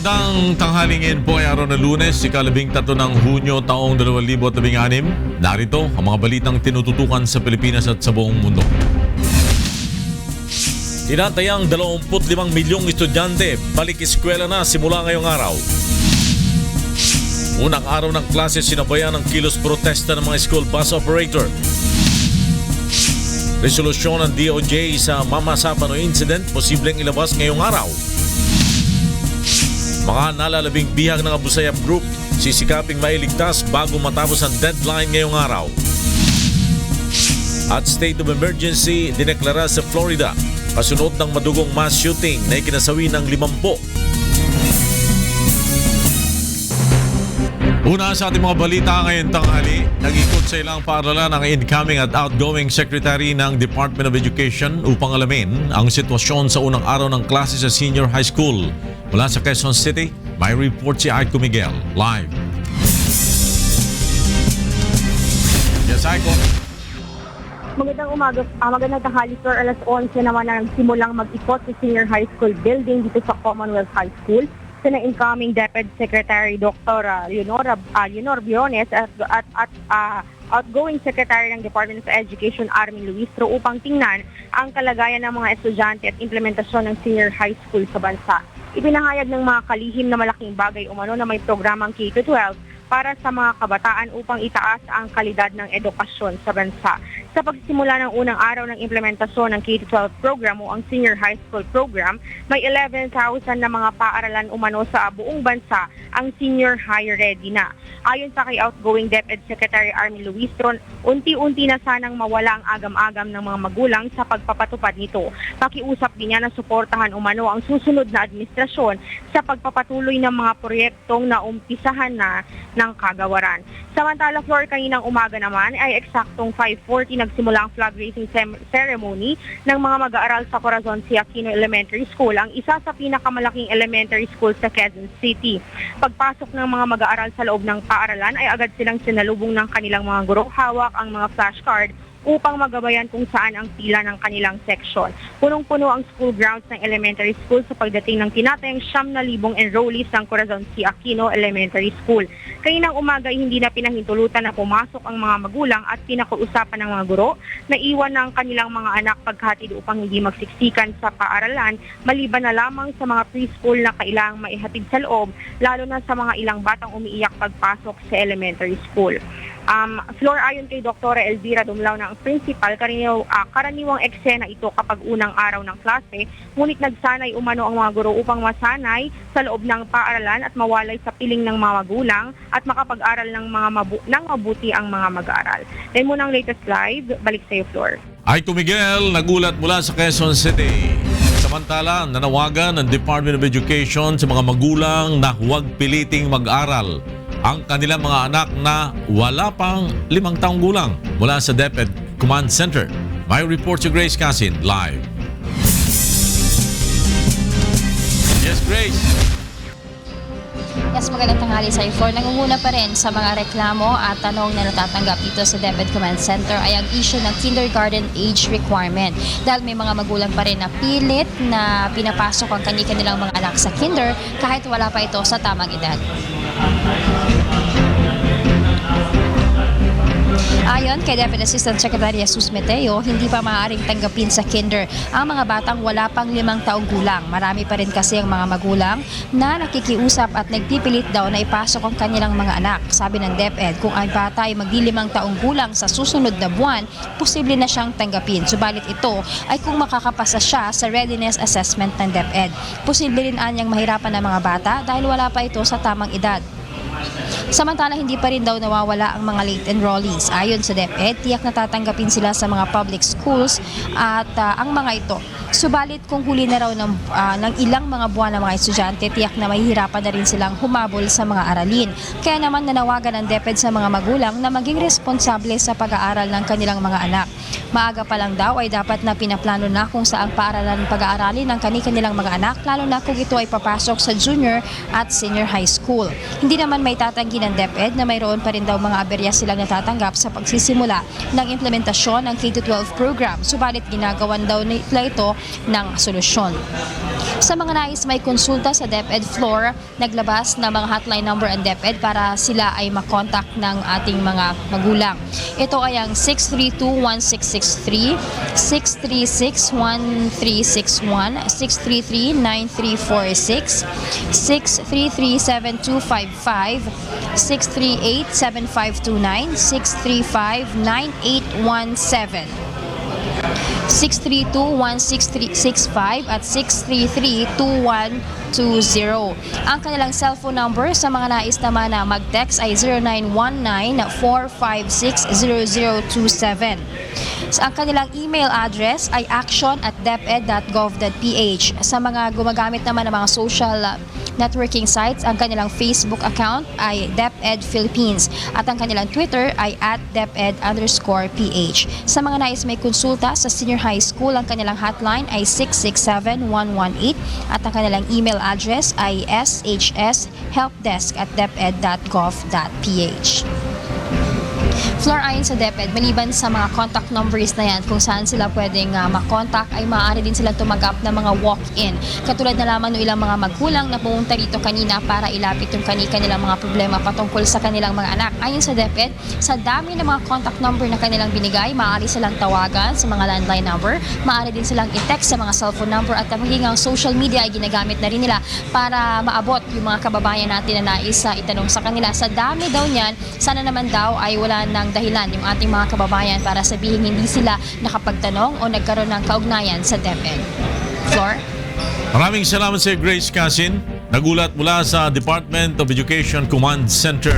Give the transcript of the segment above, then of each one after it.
Magandang tanghalingin po ay araw ng Lunes, ika-13 ng Hunyo taong 2016. Narito ang mga balitang tinututukan sa Pilipinas at sa buong mundo. Tinatayang 25 milyong estudyante balik eskwela na simula ngayong araw. Unang araw ng klase sinabayan ng kilos protesta ng mga school bus operator. Resolusyon ng DOJ sa Mama Sapano incident posibleng ilabas ngayong araw. Mga nalalabing bihag ng Abu Sayyaf Group sisikaping mailigtas bago matapos ang deadline ngayong araw. At state of emergency dineklara sa Florida kasunod ng madugong mass shooting na ikinasawi ng 50. Una sa ating mga balita ngayon tanghali, nag-ikot sa ilang paaralan ang incoming at outgoing Secretary ng Department of Education upang alamin ang sitwasyon sa unang araw ng klase sa senior high school. Mula sa Quezon City, may report si Aiko Miguel, live. Yes, Aiko. Magandang umaga, magandang tanghali sir, alas 11 naman na nagsimulang mag-ikot sa senior high school building dito sa Commonwealth High School. Sina incoming Deputy Secretary Dr. Leonor Biones at outgoing Secretary ng Department of Education Armin Luistro upang tingnan ang kalagayan ng mga estudyante at implementasyon ng senior high school sa bansa. Ipinahayag ng mga kalihim na malaking bagay umano na may programang K-12 para sa mga kabataan upang itaas ang kalidad ng edukasyon sa bansa. Sa pagsisimula ng unang araw ng implementasyon ng K-12 program o ang Senior High School Program, may 11,000 na mga paaralan umano sa buong bansa ang senior high ready na. Ayon sa kay outgoing DepEd Secretary Armin Luistro, unti-unti na sanang mawala ang agam-agam ng mga magulang sa pagpapatupad nito. Pakiusap din niya na suportahan umano ang susunod na administrasyon sa pagpapatuloy ng mga proyektong naumpisahan na ng kagawaran. Samantala, Flor, kaninang umaga naman ay eksaktong 5:40 nagsimula ang flag raising ceremony ng mga mag-aaral sa Corazon C. Aquino Elementary School, ang isa sa pinakamalaking elementary school sa Quezon City. Pagpasok ng mga mag-aaral sa loob ng paaralan ay agad silang sinalubong ng kanilang mga guro, hawak ang mga flashcard upang magabayan kung saan ang pila ng kanilang section. Punong-puno ang school grounds ng elementary school sa pagdating ng tinatayang 9,000 enrollees ng Corazon C. Aquino Elementary School. Kaninang umaga ay hindi na pinahintulutan na pumasok ang mga magulang at pinakuusapan ng mga guro na iwan ng kanilang mga anak paghatid upang hindi magsiksikan sa paaralan, maliban na lamang sa mga preschool na kailangang maihatid sa loob, lalo na sa mga ilang batang umiiyak pagpasok sa elementary school. Flor, ayon kay Dr. Elvira Dumlao na ang principal, karaniwang eksena ito kapag unang araw ng klase, ngunit nagsanay umano ang mga guro upang masanay sa loob ng paaralan at mawalay sa piling ng mga magulang at makapag-aral ng mabuti ang mga mag-aaral. Then muna ang latest live, balik sa iyo, Flor. Aiko Miguel, nagulat mula sa Quezon City. Samantala, nanawagan ng Department of Education sa mga magulang na huwag piliting mag-aral ang kanilang mga anak na wala pang 5 taong gulang. Mula sa DepEd Command Center, may report si Grace Casin, live. Yes, Grace. Yes, magandang tanghali sa I4. Nangunguna pa rin sa mga reklamo at tanong na natatanggap dito sa DepEd Command Center ay ang issue ng kindergarten age requirement. Dahil may mga magulang pa rin na pilit na pinapasok ang kanilang mga anak sa kinder kahit wala pa ito sa tamang edad. Ayon kay Deputy Assistant Secretary Jesus Meteo, hindi pa maaaring tanggapin sa kinder ang mga batang wala pang 5 taong gulang. Marami pa rin kasi ang mga magulang na nakikiusap at nagpipilit daw na ipasok ang kanilang mga anak. Sabi ng DepEd, kung ang bata ay mag-5 taong gulang sa susunod na buwan, posible na siyang tanggapin. Subalit ito ay kung makakapasa siya sa readiness assessment ng DepEd. Posible rin anyang mahirapan ang mga bata dahil wala pa ito sa tamang edad. Samantala, hindi pa rin daw nawawala ang mga late enrollees. Ayon sa DepEd, tiyak na tatanggapin sila sa mga public schools at ang mga ito. Subalit kung huli na raw ng ilang mga buwan ng mga estudyante, tiyak na mahihirapan na rin silang humabol sa mga aralin. Kaya naman nanawagan ng DepEd sa mga magulang na maging responsable sa pag-aaral ng kanilang mga anak. Maaga pa lang daw ay dapat na pinaplano na kung saang paaralan pag-aaralin ng kani-kanilang mga anak, lalo na kung ito ay papasok sa junior at senior high school. Hindi naman may tatanggi ng DepEd na mayroon pa rin daw mga aberya silang natatanggap sa pagsisimula ng implementasyon ng K-12 program, subalit ginagawan daw nila ito ng solusyon. Sa mga nais may konsulta sa DepEd floor, naglabas na mga hotline number ang DepEd para sila ay makontak ng ating mga magulang. Ito ay ang 632-1663, 636-1361, 633-9346, 633-7255, 638-7529, 635-9817. 632-1665 at 633-2120. Ang kanilang cellphone number sa mga nais naman na mag-text ay 0919-456-0027. Ang kanilang email address ay action@deped.gov.ph. Sa mga gumagamit naman ng mga social networking sites, ang kanilang Facebook account ay DepEd Philippines at ang kanilang Twitter ay @DepEd_PH. Sa mga nais may konsulta sa senior high school, ang kanilang hotline ay 667-118 at ang kanilang email address ay shshelpdesk@deped.gov.ph. Floor, ayon sa DepEd, maliban sa mga contact numbers na yan kung saan sila pwedeng makontak, ay maaari din silang tumanggap ng mga walk-in. Katulad na lamang ng ilang mga magulang na pumunta rito kanina para ilapit yung kanilang mga problema patungkol sa kanilang mga anak. Ayon sa DepEd, sa dami ng mga contact number na kanilang binigay, maaari silang tawagan sa mga landline number, maaari din silang i-text sa mga cellphone number at maging ang social media ay ginagamit na rin nila para maabot yung mga kababayan natin na nais itanong sa kanila. Sa dami daw niyan, sana naman daw ay wala ng dahilan yung ating mga kababayan para sabihin hindi sila nakapagtanong o nagkaroon ng kaugnayan sa DepEd. Floor? Maraming salamat sa Grace Casin. Nagulat mula sa Department of Education Command Center.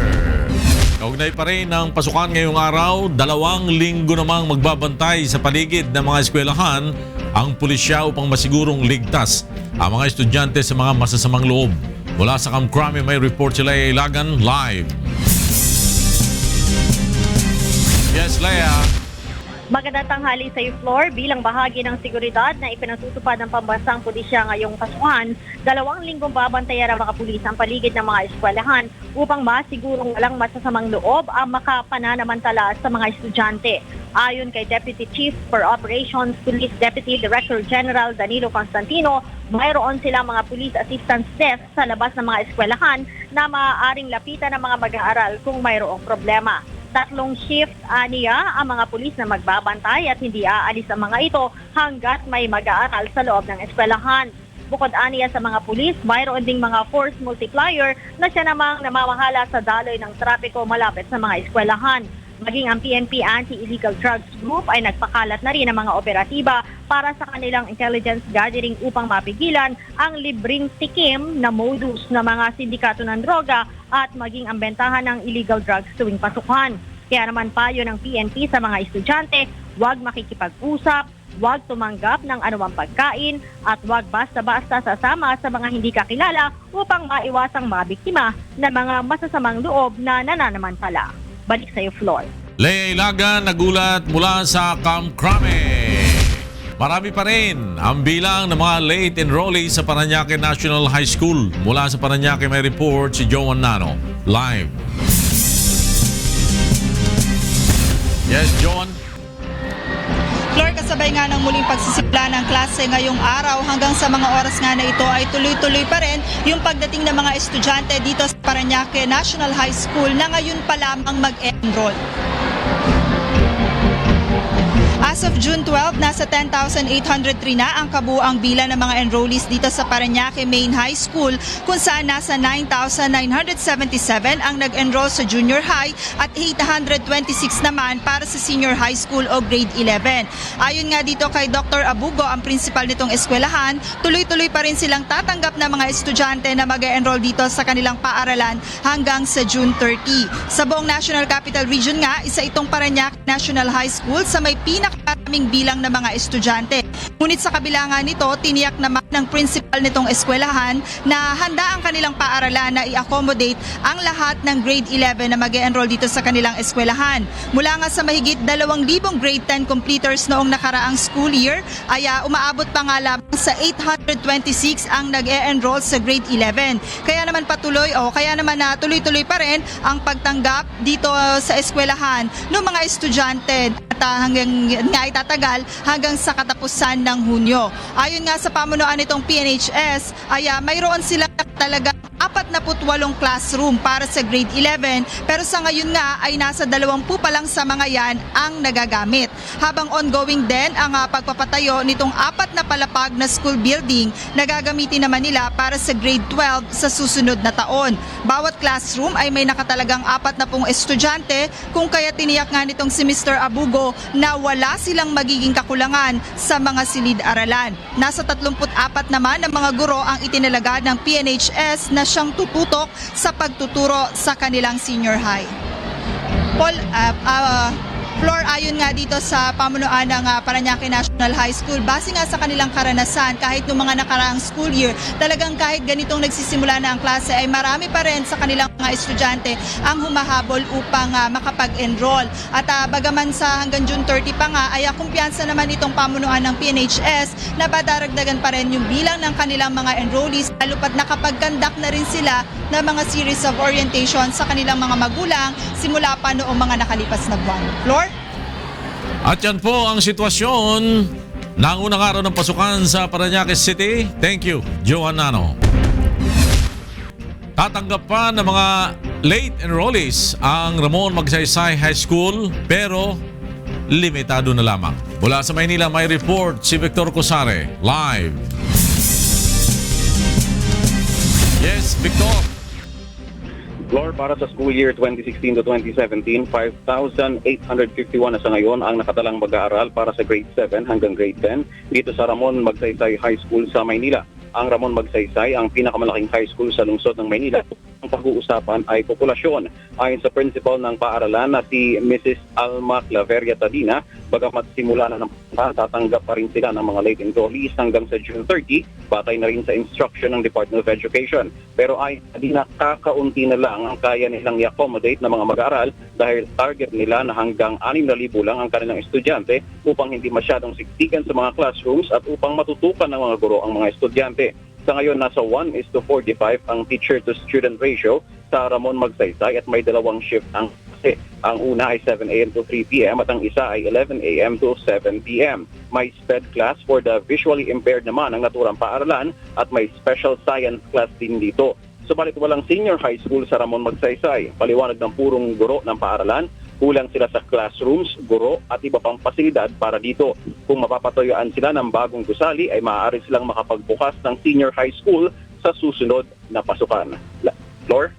Kaugnay pa rin ng pasukan ngayong araw, 2 linggo namang magbabantay sa paligid ng mga eskwelahan ang pulisya upang masigurong ligtas ang mga estudyante sa mga masasamang loob. Mula sa Kamkrami may report sila Ilagan live. Yes, Leia. Magandang tanghali sa iyo, Floor. Bilang bahagi ng seguridad na ipinatutupad ng pambansang pulisya ngayong pasukan, 2 linggong babantayan ang mga pulis ang paligid ng mga eskwelahan upang masigurong walang masasamang loob ang makapananamantala sa mga estudyante. Ayon kay Deputy Chief for Operations Police Deputy Director General Danilo Constantino, mayroon silang mga police assistance desk sa labas ng mga eskwelahan na maaaring lapitan ng mga mag-aaral kung mayroong problema. 3 shift aniya ang mga pulis na magbabantay at hindi aalis ang mga ito hanggat may mag-aaral sa loob ng eskwelahan. Bukod aniya sa mga pulis, mayroon ding mga force multiplier na siya namang namamahala sa daloy ng trapiko malapit sa mga eskwelahan. Maging ang PNP Anti-Illegal Drugs Group ay nagpakalat na rin ng mga operatiba para sa kanilang intelligence gathering upang mapigilan ang libreng tikim na modus ng mga sindikato ng droga at maging ang bentahan ng illegal drugs tuwing pasukan. Kaya naman payo ng PNP sa mga estudyante, huwag makikipag-usap, huwag tumanggap ng anumang pagkain at huwag basta-basta sasama sa mga hindi kakilala upang maiwasang mabiktima ng mga masasamang loob na nananamantala. Balik sa iyo, Floor. Leia Ilagan, nagulat mula sa Kamkrami. Marami pa rin ang bilang ng mga late enrollees sa Parañaque National High School. Mula sa Parañaque may report si Joan Nano. Live. Yes, Joan. Floor, kasabay nga ng muling pagsisimula ng klase ngayong araw, hanggang sa mga oras nga na ito ay tuloy-tuloy pa rin yung pagdating ng mga estudyante dito sa Parañaque National High School na ngayon pa lamang mag-enroll. As of June 12, nasa 10,803 na ang kabuuang bilang ng mga enrollees dito sa Parañaque Main High School, kung saan nasa 9,977 ang nag-enroll sa junior high at 826 naman para sa senior high school o grade 11. Ayon nga dito kay Dr. Abugo, ang principal nitong eskwelahan, tuloy-tuloy pa rin silang tatanggap ng mga estudyante na mag-enroll dito sa kanilang paaralan hanggang sa June 30. Sa buong National Capital Region nga, isa itong Parañaque National High School sa may pinakakaramihan aming bilang ng mga estudyante. Ngunit sa kabila nga nito, tiniyak naman ng principal nitong eskwelahan na handa ang kanilang paaralan na i-accommodate ang lahat ng grade 11 na mag-e-enroll dito sa kanilang eskwelahan. Mula nga sa mahigit 2,000 grade 10 completers noong nakaraang school year, ay umaabot pa nga lamang sa 826 ang nag-e-enroll sa grade 11. Kaya naman tuloy-tuloy pa rin ang pagtanggap dito sa eskwelahan ng mga estudyante at hanggang nga itatagal hanggang sa katapusan ng Hunyo. Ayon nga sa pamunuan nitong PNHS ay mayroon sila talaga 48 classroom para sa grade 11 pero sa ngayon nga ay nasa 20 pa lang sa mga yan ang nagagamit. Habang ongoing din ang pagpapatayo nitong 4 na palapag na school building na gagamitin naman nila para sa grade 12 sa susunod na taon. Bawat classroom ay may nakatalagang 40 estudyante kung kaya tiniyak nga nitong si Mr. Abugo na wala silang magiging kakulangan sa mga silid-aralan. Nasa 34 naman ng mga guro ang itinalaga ng PNHS na siyang tututok sa pagtuturo sa kanilang senior high. Paul, Flor, ayon nga dito sa pamunuan ng Parañaque National High School, base nga sa kanilang karanasan, kahit noong mga nakaraang school year, talagang kahit ganitong nagsisimula na ang klase, ay marami pa rin sa kanilang mga estudyante ang humahabol upang makapag-enroll. At bagaman sa hanggang June 30 pa nga, ay kumpiyansa naman itong pamunuan ng PNHS na badaragdagan pa rin yung bilang ng kanilang mga enrollees, lalo pat nakapag-conduct na rin sila ng mga series of orientation sa kanilang mga magulang simula pa noong mga nakalipas na buwan. Flor? At yan po ang sitwasyon ng unang araw ng pasukan sa Parañaque City. Thank you, Joan Nano. Tatanggap pa ng mga late enrollees ang Ramon Magsaysay High School pero limitado na lamang. Mula sa Maynila may report si Victor Cosare live. Yes, Victor. Floor, para sa school year 2016 to 2017, 5,851 na sa ngayon ang nakatalang mag-aaral para sa grade 7 hanggang grade 10 dito sa Ramon Magsaysay High School sa Maynila. Ang Ramon Magsaysay ang pinakamalaking high school sa lungsod ng Maynila. Ang pag-uusapan ay populasyon. Ayon sa principal ng paaralan na si Mrs. Alma Claveria Tadina, bagamat simula na ng tatanggap pa rin sila ng mga late enrollees hanggang sa June 30, batay na rin sa instruction ng Department of Education. Pero ay Tadina, kakaunti na lang ang kaya nilang i-accommodate ng mga mag-aaral dahil target nila na hanggang 6,000 lang ang kanilang estudyante upang hindi masyadong siksikan sa mga classrooms at upang matutukan ng mga guro ang mga estudyante. Sa ngayon, nasa 1:45 ang teacher-to-student ratio sa Ramon Magsaysay at may dalawang shift ang klase. Ang una ay 7 a.m. to 3 p.m. at ang isa ay 11 a.m. to 7 p.m. May SPED class for the visually impaired naman ang naturang paaralan at may special science class din dito. Subalit walang senior high school sa Ramon Magsaysay. Paliwanag ng purong guro ng paaralan, kulang sila sa classrooms, guro at iba pang pasilidad para dito. Kung mapapatuyuan sila ng bagong gusali ay maaari silang makapagbukas ng senior high school sa susunod na pasukan. Floor?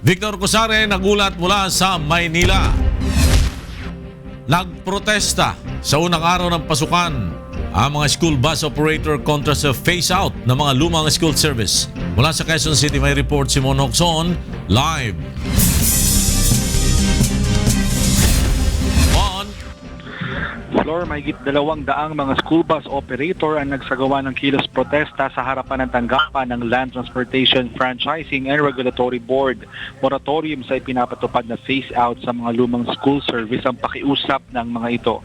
Victor Cosare nagulat mula sa Maynila. Nagprotesta sa unang araw ng pasukan ang mga school bus operator kontra sa phase-out ng mga lumang school service. Mula sa Quezon City may report si Mon Hocson live. Floor, mahigit 200 mga school bus operator ang nagsagawa ng kilos protesta sa harapan ng tanggapan ng Land Transportation Franchising and Regulatory Board. Moratorium sa ipinapatupad na phase-out sa mga lumang school service ang pakiusap ng mga ito.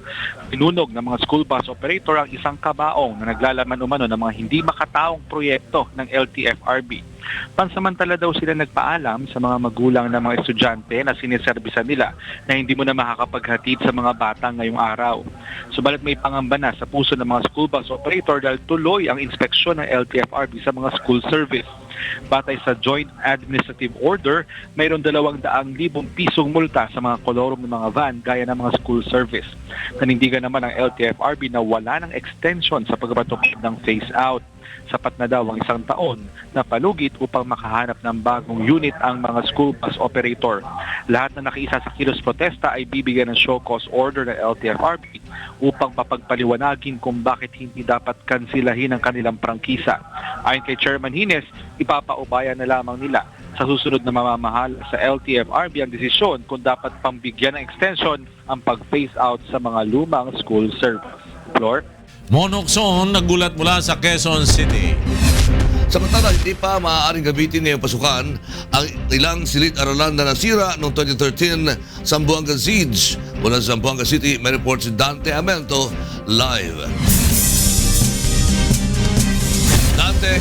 Pinunog ng mga school bus operator ang isang kabaong na naglalaman umano ng mga hindi makataong proyekto ng LTFRB. Pansamantala daw sila nagpaalam sa mga magulang ng mga estudyante na siniserbisan nila na hindi mo na makakapaghatid sa mga bata ngayong araw. Subalit may pangamba na sa puso ng mga school bus operator dahil tuloy ang inspeksyon ng LTFRB sa mga school service. Batay sa Joint Administrative Order, mayroon 200,000 pisong multa sa mga kolorum ng mga van gaya ng mga school service. Nanindigan naman ang LTFRB na wala ng extension sa pagpapatupad ng phase-out. Sapat na daw ang 1 taon na palugit upang makahanap ng bagong unit ang mga school bus operator. Lahat na nakiisa sa kilos protesta ay bibigyan ng show cause order ng LTFRB upang papagpaliwanagin kung bakit hindi dapat kansilahin ang kanilang prangkisa. Ayon kay Chairman Hines, ipapaubaya na lamang nila sa susunod na mamamahala sa LTFRB ang desisyon kung dapat pambigyan ng extension ang pag-phase out sa mga lumang school service. Flor? Monokson, nagulat mula sa Quezon City. Samantala, hindi pa maaaring gamitin ngayong pasukan ang ilang silid-aralan na nasira noong 2013 sa Zamboanga Siege. Mula sa Zamboanga City, may report si Dante Amento live. Dante.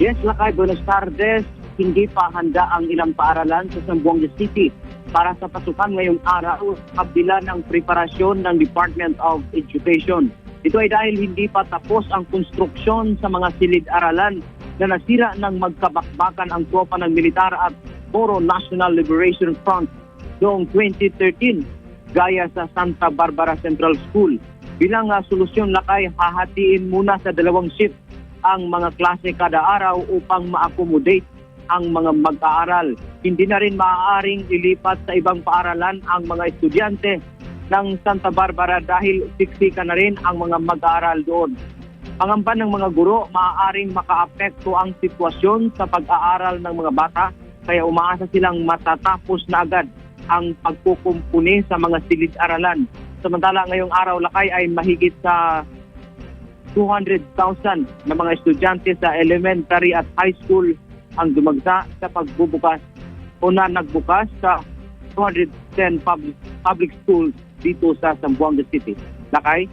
Yes, Lakay, buenas tardes. Hindi pa handa ang ilang paaralan sa Zamboanga City para sa pasukan ngayong araw kabila ng preparasyon ng Department of Education. Ito ay dahil hindi pa tapos ang konstruksyon sa mga silid-aralan na nasira ng magkabakbakan ang tropa ng militar at Foro National Liberation Front noong 2013 gaya sa Santa Barbara Central School. Bilang solusyon, Lakay, hahatiin muna sa 2 shift ang mga klase kada araw upang ma-accommodate ang mga mag-aaral. Hindi na rin maaaring ilipat sa ibang paaralan ang mga estudyante ng Santa Barbara dahil siksika na rin ang mga mag-aaral doon. Pangamban ng mga guro, maaaring makaapekto ang sitwasyon sa pag-aaral ng mga bata kaya umaasa silang matatapos na agad ang pagkukumpuni sa mga silid-aralan. Samantala ngayong araw, Lakay, ay mahigit sa 200,000 na mga estudyante sa elementary at high school ang dumagsa sa pagbubukas o na nagbukas sa 210 public schools dito sa Zamboanga City. Lakay?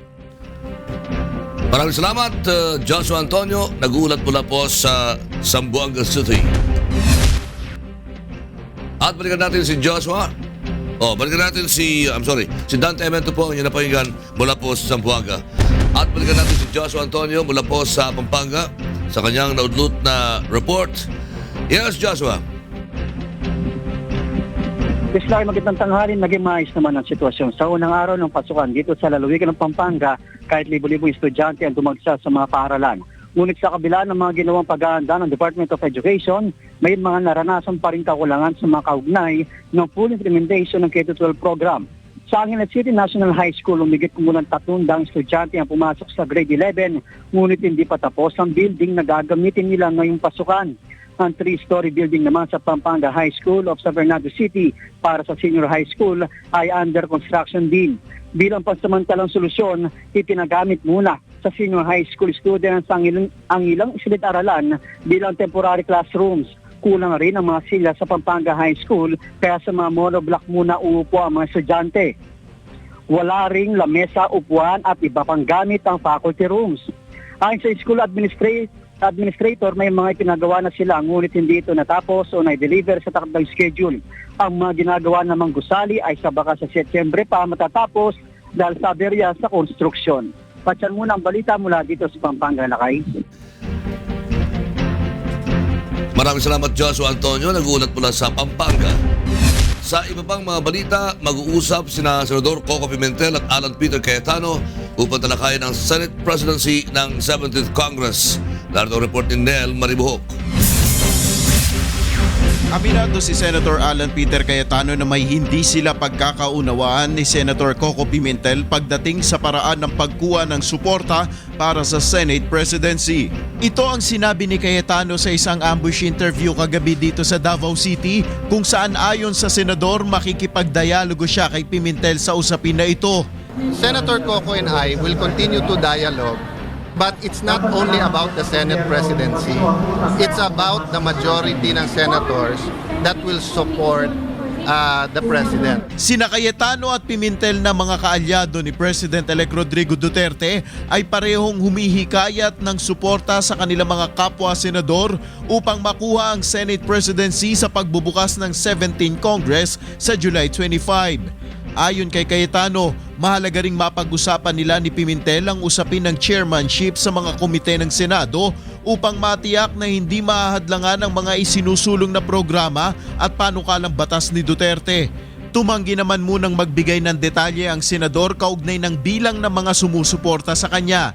Maraming salamat, Joshua Antonio. Nagulat mula po sa Zamboanga City. At balikan natin si Joshua. Balikan natin si Dante Amento po, ang napakinggan mula po sa Zamboanga. At balikan natin si Joshua Antonio mula po sa Pampanga sa kanyang naudlut na report. Yes, Joshua. Isla, magandang tanghali, naging maayos naman ang sitwasyon. Sa unang araw ng pasukan dito sa lalawigan ng Pampanga, kahit libo-libong estudyante ang dumagsa sa mga paaralan. Ngunit sa kabila ng mga ginawang pag-aanda ng Department of Education, may mga naranasan pa rin kakulangan sa mga kaugnay ng full implementation ng K-12 program. Sa Angeles City National High School, umigit kumulang 300 estudyante ang pumasok sa grade 11, ngunit hindi pa tapos ang building na gagamitin nila ngayong pasukan. Ang 3-story building naman sa Pampanga High School of San Fernando City para sa senior high school ay under construction din. Bilang pansamantalang solusyon, ipinagamit muna sa senior high school students ang ilang silid-aralan bilang temporary classrooms. Kulang rin ang mga silya sa Pampanga High School kaya sa mga monoblock muna uupo ang mga estudyante. Wala ring lamesa, upuan at iba pang gamit ang faculty rooms. Ayon sa school administrator, may mga ipinagawa na sila ngunit hindi ito natapos o na-deliver sa takdang schedule. Ang mga ginagawa namang gusali ay sa baka sa Setyembre pa matatapos dahil sa aberya sa konstruksyon. Patyan muna ang balita mula dito sa Pampanga, Lakay. Maraming salamat, Joshua Antonio. Nagulat mula sa Pampanga. Sa iba pang mga balita, mag-uusap sina Senador Coco Pimentel at Alan Peter Cayetano upang talakayin ang Senate Presidency ng 17th Congress. Narito ang report ni Nel Maribuhok. Aminado si Senator Alan Peter Cayetano na may hindi sila pagkakaunawaan ni Senator Coco Pimentel pagdating sa paraan ng pagkuha ng suporta para sa Senate Presidency. Ito ang sinabi ni Cayetano sa isang ambush interview kagabi dito sa Davao City kung saan ayon sa senador makikipagdialogo siya kay Pimentel sa usapin na ito. Senator Coco and I will continue to dialogue. But it's not only about the Senate presidency. It's about the majority ng senators that will support the President. Sina Cayetano at Pimentel na mga kaalyado ni President-elect Rodrigo Duterte ay parehong humihikayat ng suporta sa kanilang mga kapwa-senador upang makuha ang Senate presidency sa pagbubukas ng 17th Congress sa July 25. Ayon kay Cayetano, mahalaga ring mapag-usapan nila ni Pimentel ang usapin ng chairmanship sa mga komite ng Senado upang matiyak na hindi mahahadlangan ang mga isinusulong na programa at panukalang batas ni Duterte. Tumanggi naman munang magbigay ng detalye ang senador kaugnay ng bilang ng mga sumusuporta sa kanya.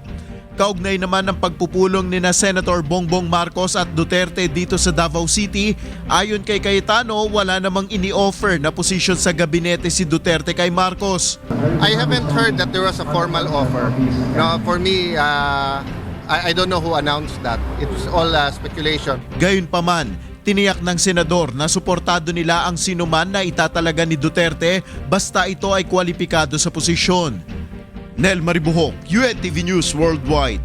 Kaugnay naman ng pagpupulong ni na Senator Bongbong Marcos at Duterte dito sa Davao City, ayon kay Cayetano, wala namang ini-offer na posisyon sa gabinete si Duterte kay Marcos. I haven't heard that there was a formal offer. No, for me, I don't know who announced that. It's all speculation. Gayunpaman, tiniyak ng senador na suportado nila ang sinuman na itatalaga ni Duterte basta ito ay kwalipikado sa posisyon. Nel Maribuhok, UNTV News Worldwide.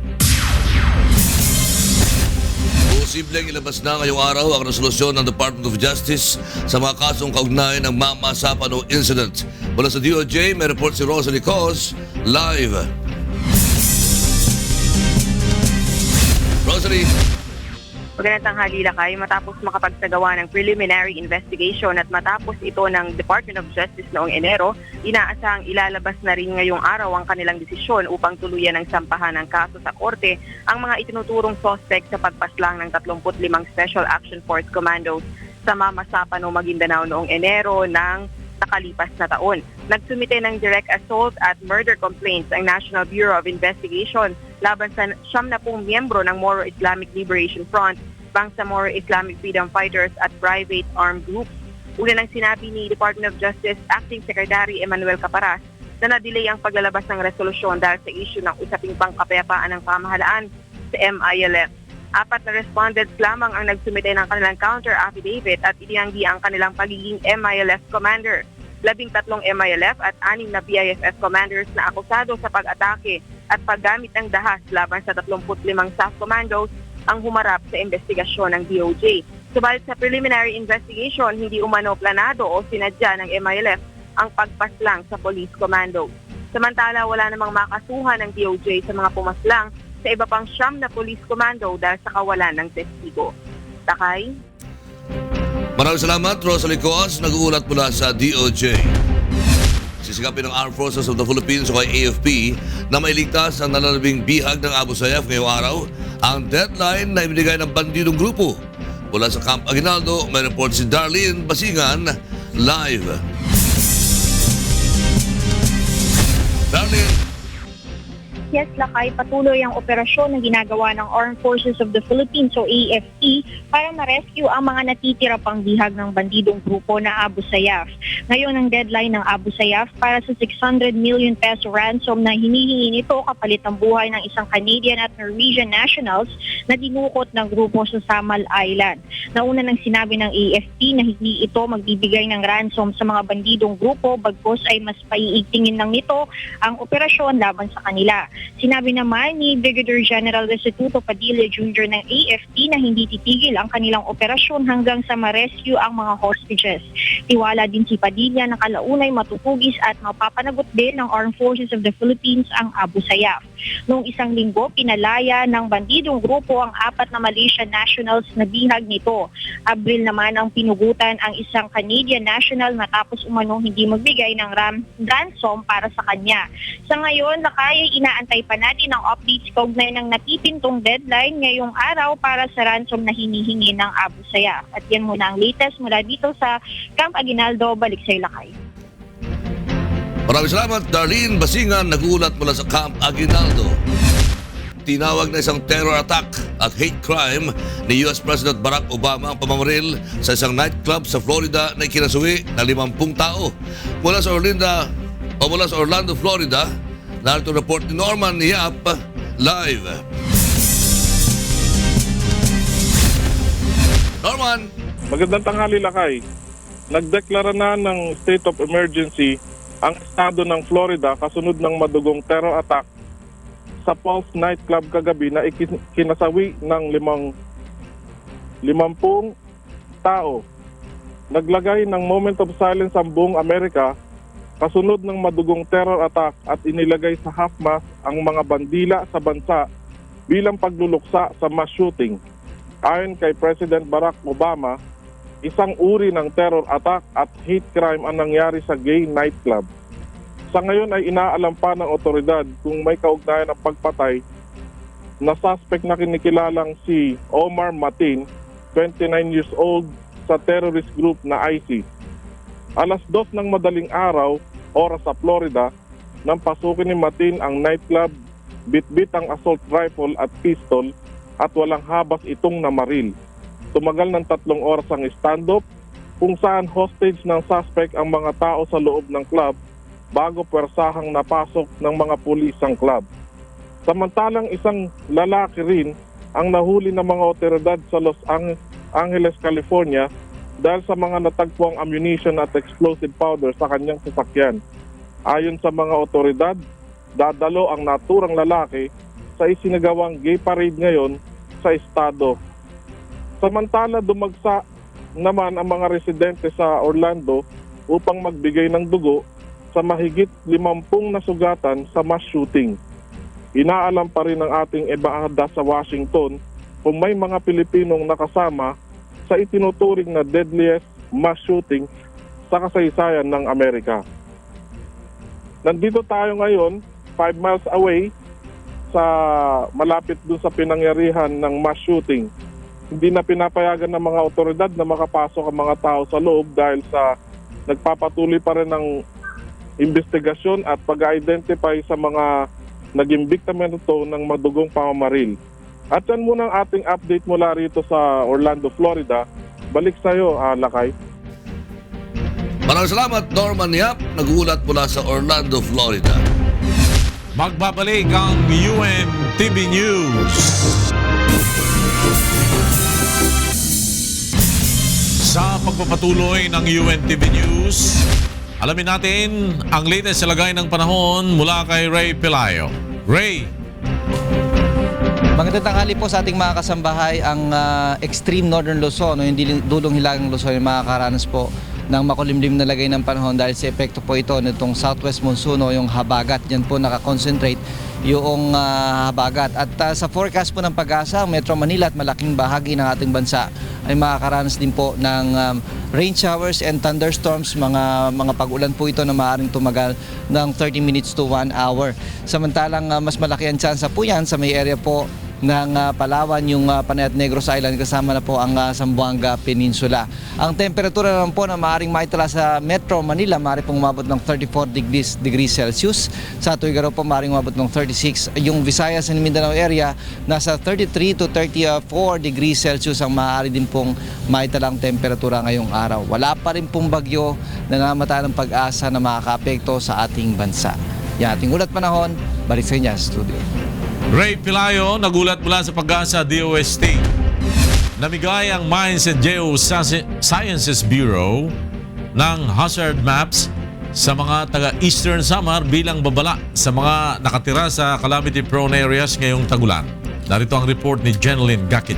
Posibleng ilabas na ngayong araw ang resolusyon ng Department of Justice sa mga kasong kaugnay ng Mama Sapano incident. Mula sa DOJ, may report si Rosalie Cos, live. Rosalie. Magandang tanghali Lakay, matapos makapagsagawa ng preliminary investigation at matapos ito ng Department of Justice noong Enero, inaasahang ilalabas na rin ngayong araw ang kanilang desisyon upang tuluyan ng sampahan ng kaso sa korte ang mga itinuturong suspect sa pagpaslang ng 35 Special Action Force Commandos sa Mama Sapano, Maguindanao noong Enero ng nakalipas na taon. Nagsumite ng direct assault at murder complaints ang National Bureau of Investigation laban sa 70 miyembro ng Moro Islamic Liberation Front, Bangsamoro Islamic Freedom Fighters at private armed groups. Una nang sinabi ni Department of Justice Acting Secretary Emmanuel Caparas na na-delay ang paglalabas ng resolusyon dahil sa issue ng usaping pangkapayapaan ng pamahalaan sa MILF. 4 na respondents lamang ang nagsumite ng kanilang counter affidavit at itinanggi ang kanilang pagiging MILF commander. 13 MILF at 6 na BIFF commanders na akusado sa pag-atake at paggamit ng dahas laban sa 35 SAF commandos ang humarap sa investigasyon ng DOJ. Subalit sa preliminary investigation, hindi umano planado o sinadya ng MILF ang pagpaslang sa police commando. Samantala, wala namang makasuhan ng DOJ sa mga pumaslang sa iba pang 9 na police commando dahil sa kawalan ng testigo. Takay? Maraming salamat, Rosalie Cos, nag-uulat mula sa DOJ. Sisikapin ng Armed Forces of the Philippines o AFP na mailigtas ang nalalabing bihag ng Abu Sayyaf ngayong araw, ang deadline na ibinigay ng bandidong grupo. Mula sa Camp Aguinaldo, may report si Darlene Basingan, live. Darlene. Yes, Lakay, patuloy ang operasyon na ginagawa ng Armed Forces of the Philippines o AFP para ma-rescue ang mga natitira pang bihag ng bandidong grupo na Abu Sayyaf. Ngayon ang deadline ng Abu Sayyaf para sa 600 million peso ransom na hinihingi nito kapalit ng buhay ng isang Canadian at Norwegian nationals na dinukot ng grupo sa Samal Island. Nauna nang sinabi ng AFP na hindi ito magbibigay ng ransom sa mga bandidong grupo bagkus ay mas paiigtingin lang nito ang operasyon laban sa kanila. Sinabi naman ni Brigadier General Restituto Padilla Jr. ng AFP na hindi titigil ang kanilang operasyon hanggang sa ma-rescue ang mga hostages. Tiwala din si Padilla na kalaunay matutugis at mapapanagot din ng Armed Forces of the Philippines ang Abu Sayyaf. Noong isang linggo, pinalaya ng bandidong grupo ang 4 na Malaysian nationals na bihag nito. Abril naman ang pinugutan ang isang Canadian national matapos umanong hindi magbigay ng ransom para sa kanya. Sa ngayon, nakaya inaantay pa natin ang updates kaugnay ng natipintong deadline ngayong araw para sa ransom na hinihingi ng Abu Sayyaf. At yan muna ang latest mula dito sa Camp Aguinaldo. Balik sa Lakay. Maraming salamat, Darlene Basingan, nag-uulat mula sa Camp Aguinaldo. Tinawag na isang terror attack at hate crime ni US President Barack Obama ang pamamaril sa isang nightclub sa Florida na ikinasuwi ng 50 tao. Mula sa Orlando, Florida, narito report ni Norman Yap, live. Norman! Magandang tanghali, Lakay. Nagdeklara na ng state of emergency ang estado ng Florida kasunod ng madugong terror attack sa Pulse nightclub kagabi na kinasawi ng 50 tao. Naglagay ng moment of silence ang buong Amerika kasunod ng madugong terror attack at inilagay sa half-mast ang mga bandila sa bansa bilang pagluluksa sa mass shooting. Ayon kay President Barack Obama, isang uri ng terror attack at hate crime ang nangyari sa gay nightclub. Sa ngayon ay inaalam pa ng otoridad kung may kaugnayan ng pagpatay na suspect na kinikilalang si Omar Matin, 29 years old, sa terrorist group na ISIS. Alas 2 ng madaling araw, oras sa Florida, nang pasukin ni Matin ang nightclub, bitbit ang assault rifle at pistol at walang habas itong namaril. Tumagal ng 3 oras ang stand-up kung saan hostage ng suspect ang mga tao sa loob ng club bago pwersahang napasok ng mga pulis ang club. Samantalang isang lalaki rin ang nahuli ng mga otoridad sa Los Angeles, California dahil sa mga natagpuang ammunition at explosive powder sa kanyang sasakyan. Ayon sa mga otoridad, dadalo ang naturang lalaki sa isinagawang gay parade ngayon sa estado. Samantala, dumagsa naman ang mga residente sa Orlando upang magbigay ng dugo sa mahigit 50 nasugatan sa mass shooting. Inaalam pa rin ng ating embahada sa Washington kung may mga Pilipinong nakasama sa itinuturing na deadliest mass shooting sa kasaysayan ng Amerika. Nandito tayo ngayon, 5 miles away, sa malapit dun sa pinangyarihan ng mass shooting. Hindi na pinapayagan ng mga otoridad na makapasok ang mga tao sa loob dahil sa nagpapatuloy pa rin ng investigasyon at pag-identify sa mga naging biktima nito ng madugong pamamaril. At yan muna ang ating update mula rito sa Orlando, Florida. Balik sa iyo, Lakay. Maraming salamat, Norman Yap, nag-uulat mula sa Orlando, Florida. Magbabalik ang UNTV News. Sa pagpapatuloy ng UNTV News, alamin natin ang latest sa lagay ng panahon mula kay Ray Pelayo. Ray! Magandang tanghali po sa ating mga kasambahay. Ang extreme northern Luzon o hindi dulong hilagang Luzon ay makakaranas po ng makulimlim na lagay ng panahon dahil sa epekto po ito nitong southwest monsoon o yung habagat. Diyan po nakakonsentrate yung habagat. At sa forecast po ng Pag-asa, Metro Manila at malaking bahagi ng ating bansa ay makakaranas din po ng rain showers and thunderstorms. Mga pag-ulan po ito na maaaring tumagal ng 30 minutes to 1 hour. Samantalang mas malaki ang tsansa po yan sa may area po ng Palawan, yung Panay at Negros Island, kasama na po ang Zamboanga Peninsula. Ang temperatura naman po na maaaring maitala sa Metro Manila, maaaring pong umabot ng 34 degrees Celsius. Sa Tuigaro po maaaring umabot ng 36. Yung Visayas and Mindanao area, nasa 33 to 34 degrees Celsius ang maaari din pong maitalang temperatura ngayong araw. Wala pa rin pong bagyo na namata ng Pag-asa na makakaapekto sa ating bansa. Yan ating ulat panahon, balik sa inyo sa studio. Ray Pelayo, nagulat mula sa Pag-asa DOST. Namigay ang Mines and Geosciences Bureau ng hazard maps sa mga taga-Eastern Samar bilang babala sa mga nakatira sa calamity-prone areas ngayong tagulan. Narito ang report ni Jeneline Gakit.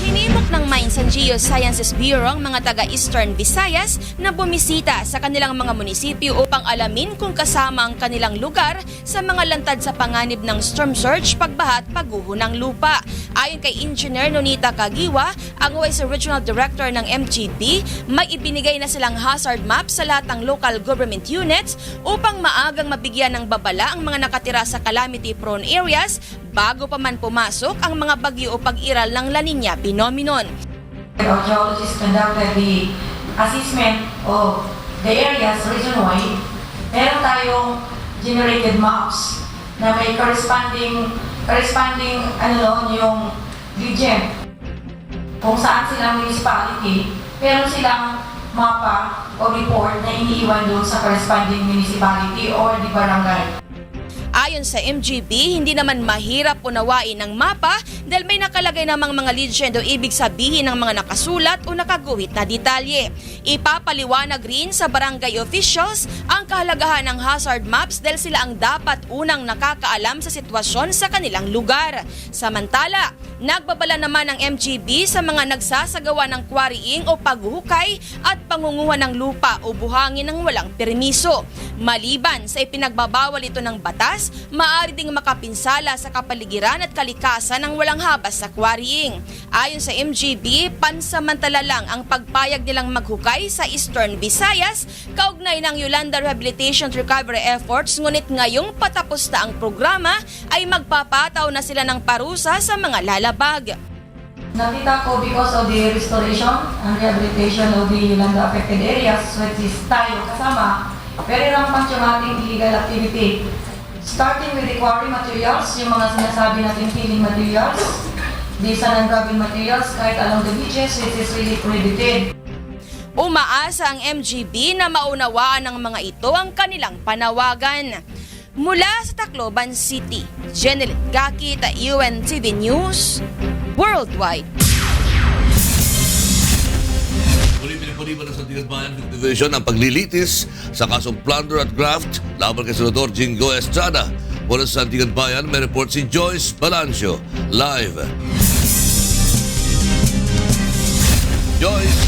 Hinimok ng Mines and Geosciences Bureau ang mga taga-Eastern Visayas na bumisita sa kanilang mga munisipyo upang alamin kung kasama ang kanilang lugar sa mga lantad sa panganib ng storm surge, pagbaha at pagguho ng lupa. Ayon kay Engineer Nonita Kagiwa, ang Vice Regional Director ng MGB, may ibinigay na silang hazard map sa lahat ng local government units upang maagang mabigyan ng babala ang mga nakatira sa calamity-prone areas bago pa man pumasok ang mga bagyo o pag-iral ng La Niña phenomenon. Our geologists conducted the assessment of the areas region-wide. Meron tayong generated maps na may corresponding yung region. Kung saan silang municipality, meron silang mapa o report na iniiwan doon sa corresponding municipality or the barangay. Ayon sa MGB, hindi naman mahirap unawain ng mapa dahil may nakalagay namang mga legend o ibig sabihin ng mga nakasulat o nakaguhit na detalye. Ipapaliwanag rin sa barangay officials ang kahalagahan ng hazard maps dahil sila ang dapat unang nakakaalam sa sitwasyon sa kanilang lugar. Samantala, nagbabala naman ang MGB sa mga nagsasagawa ng quarrying o paghuhukay at pangunguha ng lupa o buhangin ng walang permiso. Maliban sa ipinagbabawal ito ng batas, maaari ding makapinsala sa kapaligiran at kalikasan ng walang habas sa quarrying. Ayon sa MGB, pansamantala lang ang pagpayag nilang maghukay sa Eastern Visayas kaugnay ng Yolanda Rehabilitation and Recovery Efforts, ngunit ngayong patapos na ang programa ay magpapataw na sila ng parusa sa mga lalabag. Nakita ko because of the restoration and rehabilitation of the Yolanda affected areas, which is tayo kasama, very rampant yung ating illegal activity. Starting with the quarry materials, yung mga sinasabi natin filling materials, the sand and gravel materials, kahit along the beaches, which is really prohibited. Umaasa ang MGB na maunawaan ng mga ito ang kanilang panawagan. Mula sa Tacloban City, Jeneline Gakit, UNTV News Worldwide. Muli pinipaniban ng Sandigan Bayan Division ang paglilitis sa kasong plunder at graft laban kay Senador Jingo Estrada. Mula sa Sandigan Bayan, may report si Joyce Balancio. Live. Joyce.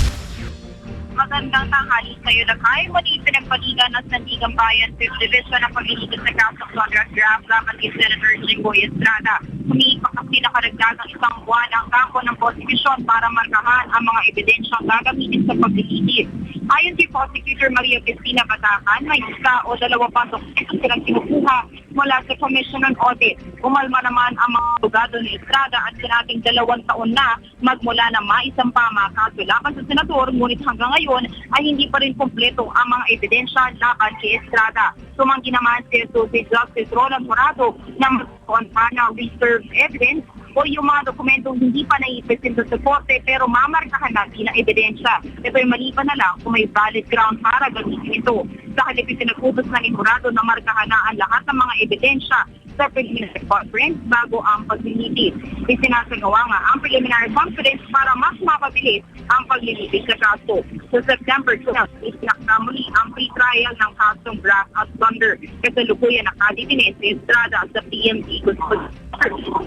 Magandang tanghali sa iyo, Lakay. Muli pinagpaligan ng Sandigan Bayan 5th Division ang paglilitis sa kasong plunder at graft laban kay Senator Jingo Estrada. Humiipak kasi nakaragdagang isang buwan ang kampo ng prosecution para markahan ang mga ebidensyang gagamitin sa paglilitis. Ayon kay Prosecutor Maria Cristina Batacan, may isa o dalawa pa dokumento silang kinukuha mula sa Commission on Audit. Umalma naman ang mga abogado ni Estrada at sinabing 2 taon na magmula na maisampa mga kaso laban sa senador, ngunit hanggang ngayon ay hindi pa rin kumpleto ang mga ebidensya laban kay Estrada. Tumanggi naman si Associate Justice Roland Morado na magkaroon pa ng reserved evidence o yung mga dokumentong hindi pa naipresento sa korte pero mamarkahan na bilang ebidensya. Ito ay maliban na lang kung may valid ground para gamitin ito. Sa halip pinag-ubos na ni Morado na markahan na ang lahat ng mga ebidensya sa preliminary conference bago ang paglilitis. Isinasagawa nga ang preliminary conference para mas mapabilis ang paglilitis sa kaso. Sa September 12, isinakda muli ang pre-trial ng kasong graft at plunder. Kasalukuyan nakadetine si Estrada sa PMD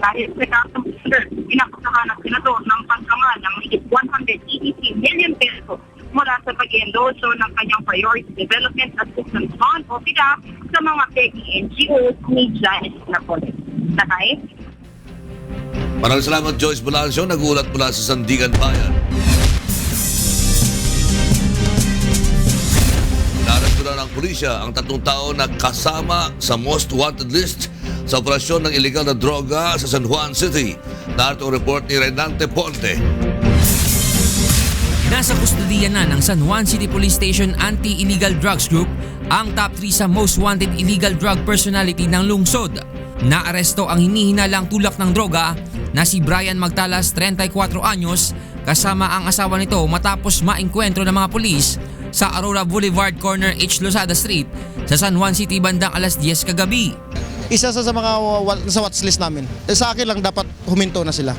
dahil sa kasong plunder, inakusahan ng senador ng pagkaman ng higit 183 million pesos mula sa pag-endorso ng kanyang Priority Development Assistance Fund o PIDA sa mga PEGI NGOs ni Janice Napoles. Nakay? Maraming salamat, Joyce Balancio. Nagulat mula sa Sandigan Bayan. Naarestula ng pulisya ang 3 tao na kasama sa most wanted list sa operasyon ng illegal na droga sa San Juan City. Narito ang report ni Renante Ponte. Nasa kustodiya na ng San Juan City Police Station Anti-Illegal Drugs Group ang top 3 sa most wanted illegal drug personality ng lungsod. Naaresto ang hinihinalang tulak ng droga na si Brian Magtalas, 34 anyos, kasama ang asawa nito matapos maengkwentro ng mga pulis sa Aurora Boulevard Corner H. Lozada Street sa San Juan City bandang alas 10 kagabi. Isa sa mga sa watchlist namin. Sa akin lang dapat huminto na sila.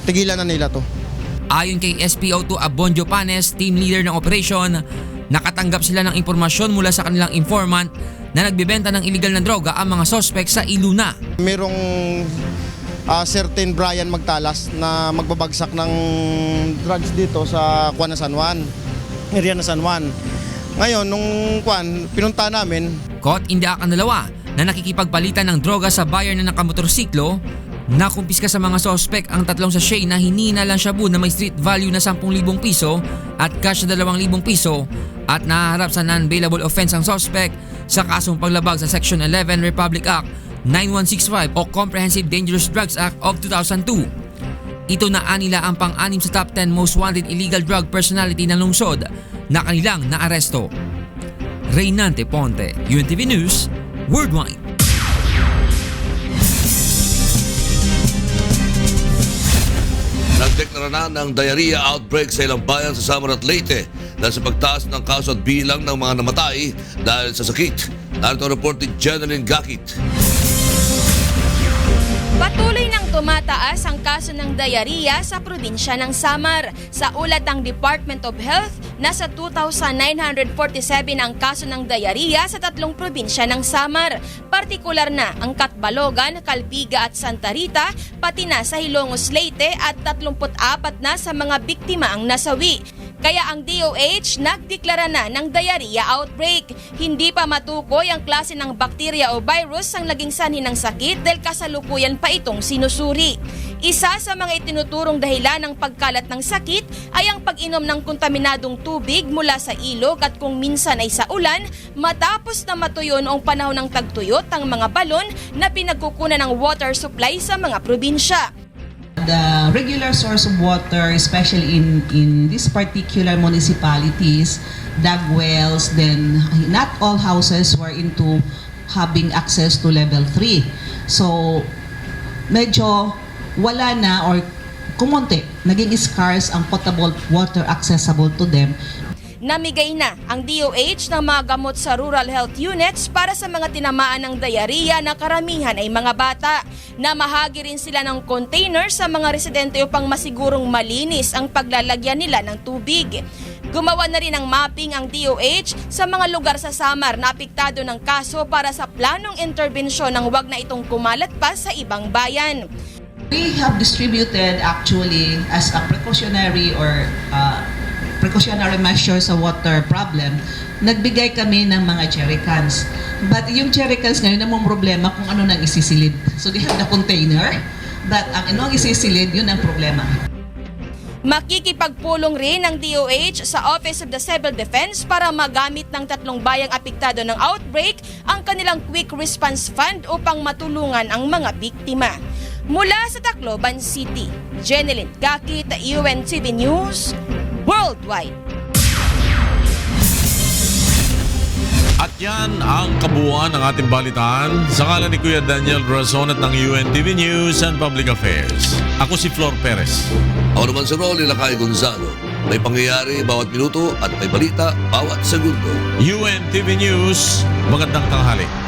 Tigilan na nila to. Ayon kay SPO2 Abonjo Panes, team leader ng operasyon, nakatanggap sila ng impormasyon mula sa kanilang informant na nagbebenta ng illegal na droga ang mga sospek sa Iluna. Merong certain Brian Magtalas na magbabagsak ng drugs dito sa Juan na San Juan, area na San Juan. Ngayon, nung pinunta namin, caught in the act ang dalawa na nakikipagpalitan ng droga sa buyer na nakamotorsiklo. Nakumpiska sa mga sospek ang 3 sachet na hinihinalang shabu na may street value na 10,000 piso at cash na 2,000 piso at nahaharap sa non-bailable offense ang sospek sa kasong paglabag sa Section 11 Republic Act 9165 o Comprehensive Dangerous Drugs Act of 2002. Ito na nila ang pang-anim sa top 10 most wanted illegal drug personality ng lungsod na kanilang naaresto. Reynante Ponte, UNTV News, Worldwide. Nagdeklara na ng diarrhea outbreak sa ilang bayan sa Samar at Leyte dahil sa pagtaas ng kaso at bilang ng mga namatay dahil sa sakit. Narito ang report ni Jeneline Gakit. Patuloy nang tumataas ang kaso ng diarrhea sa probinsya ng Samar. Sa ulat ng Department of Health, nasa 2,947 ang kaso ng diarrhea sa 3 probinsya ng Samar. Partikular na ang Catbalogan, Calpiga at Santa Rita, pati na sa Hilongos, Leyte at 34 na sa mga biktima ang nasawi. Kaya ang DOH nagdeklara na ng diarrhea outbreak. Hindi pa matukoy ang klase ng bakterya o virus ang naging sanhi ng sakit dahil kasalukuyan pa itong sinusuri. Isa sa mga itinuturong dahilan ng pagkalat ng sakit ay ang pag-inom ng kontaminadong tubig mula sa ilog at kung minsan ay sa ulan matapos na matuyo noong panahon ng tagtuyot ang mga balon na pinagkukunan ng water supply sa mga probinsya. The regular source of water, especially in these particular municipalities, dug wells, then not all houses were into having access to level 3. So, medyo wala na or kumonte, naging scarce ang potable water accessible to them. Namigay na ang DOH ng mga gamot sa rural health units para sa mga tinamaan ng diarrhea na karamihan ay mga bata. Namahagi rin sila ng container sa mga residente upang masigurong malinis ang paglalagyan nila ng tubig. Gumawa na rin ng mapping ang DOH sa mga lugar sa Samar na apektado ng kaso para sa planong interbensyon ng wag na itong kumalat pa sa ibang bayan. We have distributed actually as a precautionary measure sa water problem, nagbigay kami ng mga jerry cans. But yung jerry cans ngayon namang problema kung ano nang isisilid. So they have the container, but ang inong isisilid, yun ang problema. Makikipagpulong rin ng DOH sa Office of the Civil Defense para magamit ng 3 bayang apektado ng outbreak ang kanilang Quick Response Fund upang matulungan ang mga biktima. Mula sa Tacloban City, Jeneline Gakit, UNTV News, Worldwide. At yan ang kabuuan ng ating balitaan sa ngalan ni Kuya Daniel Razon at ng UNTV News and Public Affairs. Ako si Flor Perez. Ako naman si Rolly Lakay Gonzalo. May pangyayari bawat minuto at may balita bawat segundo. UNTV News, magandang tanghali.